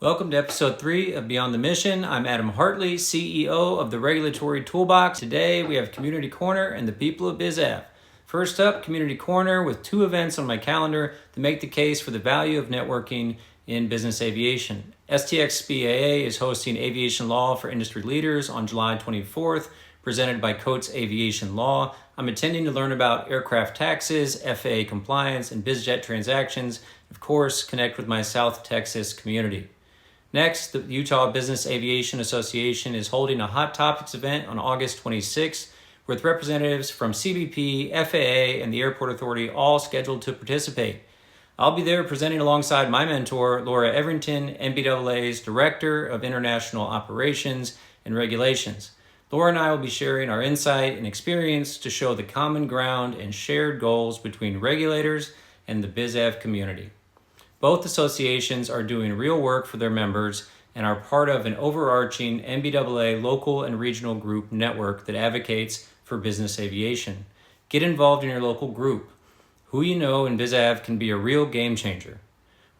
Welcome to episode 3 of Beyond the Mission. I'm Adam Hartley, CEO of the Regulatory Toolbox. Today we have Community Corner and the people of BIZAV. First up, Community Corner with 2 events on my calendar to make the case for the value of networking in business aviation. STXBAA is hosting Aviation Law for Industry Leaders on July 24th, presented by Coates Aviation Law. I'm attending to learn about aircraft taxes, FAA compliance, and BizJet transactions. Of course, connect with my South Texas community. Next, the Utah Business Aviation Association is holding a Hot Topics event on August 26th with representatives from CBP, FAA, and the Airport Authority all scheduled to participate. I'll be there presenting alongside my mentor, Laura Everington, NBAA's Director of International Operations and Regulations. Laura and I will be sharing our insight and experience to show the common ground and shared goals between regulators and the BizAV community. Both associations are doing real work for their members and are part of an overarching NBAA local and regional group network that advocates for business aviation. Get involved in your local group. Who you know in BizAV can be a real game changer.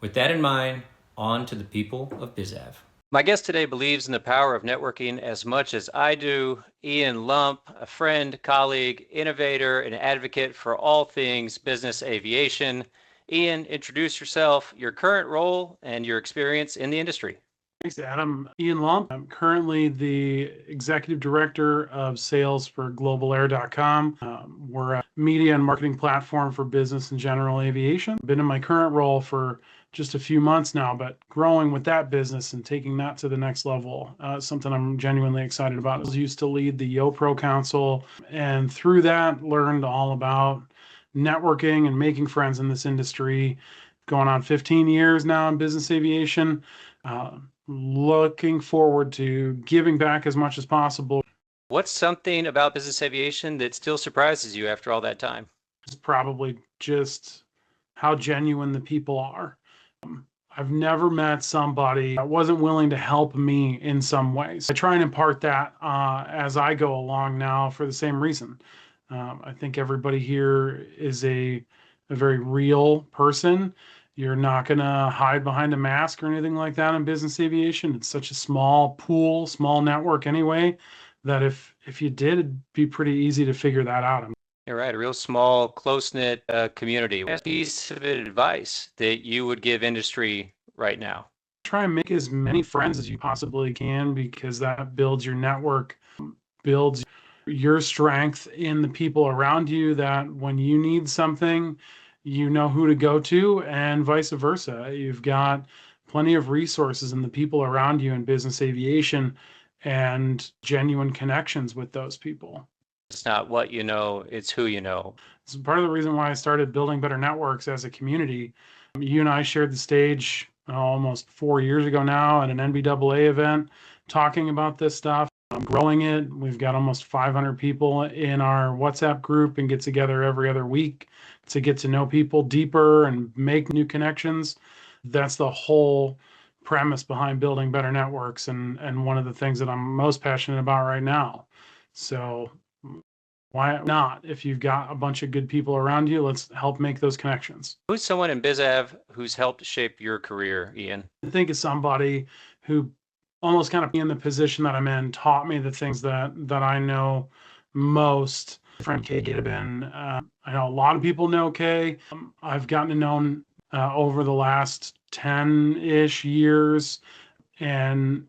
With that in mind, on to the people of BizAV. My guest today believes in the power of networking as much as I do. Ian Lumpp, a friend, colleague, innovator, and advocate for all things business aviation. Ian, introduce yourself, your current role, and your experience in the industry. Thanks, Adam. Ian Lumpp. I'm currently the Executive Director of Sales for GlobalAir.com. We're a media and marketing platform for business and general aviation. Been in my current role for just a few months now, but growing with that business and taking that to the next level, something I'm genuinely excited about. I used to lead the YoPro Council, and through that learned all about networking and making friends in this industry. Going on 15 years now in business aviation. Looking forward to giving back as much as possible. What's something about business aviation that still surprises you after all that time? It's probably just how genuine the people are. I've never met somebody that wasn't willing to help me in some ways. I try and impart that as I go along now for the same reason. I think everybody here is a very real person. You're not going to hide behind a mask or anything like that in business aviation. It's such a small pool, small network anyway, that if you did, it'd be pretty easy to figure that out. You're right, a real small, close-knit community. What piece of advice that you would give industry right now? Try and make as many friends as you possibly can, because that builds your network, builds your strength in the people around you, that when you need something, you know who to go to, and vice versa. You've got plenty of resources in the people around you in business aviation and genuine connections with those people. It's not what you know, it's who you know. It's part of the reason why I started building better networks as a community. You and I shared the stage almost 4 years ago now at an NBAA event talking about this stuff. I'm growing it. We've got almost 500 people in our WhatsApp group and get together every other week to get to know people deeper and make new connections. That's the whole premise behind building better networks, and one of the things that I'm most passionate about right now. So why not? If you've got a bunch of good people around you, let's help make those connections. Who's someone in BizAV who's helped shape your career, Ian? I think of somebody who almost kind of in the position that I'm in taught me the things that I know most. Friend Kay Gitteben. I know a lot of people know Kay. I've gotten to know him over the last 10-ish years, and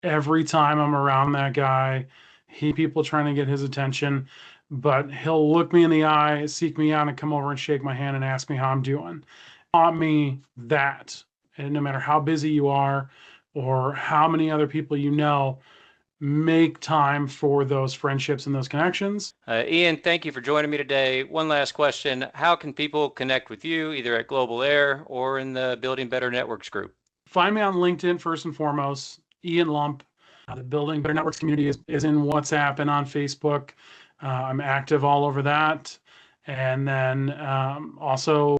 every time I'm around that guy, people trying to get his attention, but he'll look me in the eye, seek me out, and come over and shake my hand and ask me how I'm doing. Taught me that, and no matter how busy you are or how many other people you know, make time for those friendships and those connections. Ian, thank you for joining me today. One last question. How can people connect with you, either at Global Air or in the Building Better Networks group? Find me on LinkedIn first and foremost, Ian Lumpp. The Building Better Networks community is in WhatsApp and on Facebook. I'm active all over that. And then also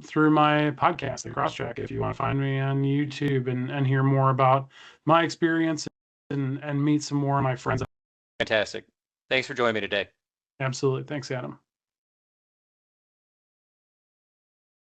through my podcast, The Crosscheck, if you want to find me on YouTube and hear more about my experience and meet some more of my friends. Fantastic. Thanks for joining me today. Absolutely. Thanks, Adam.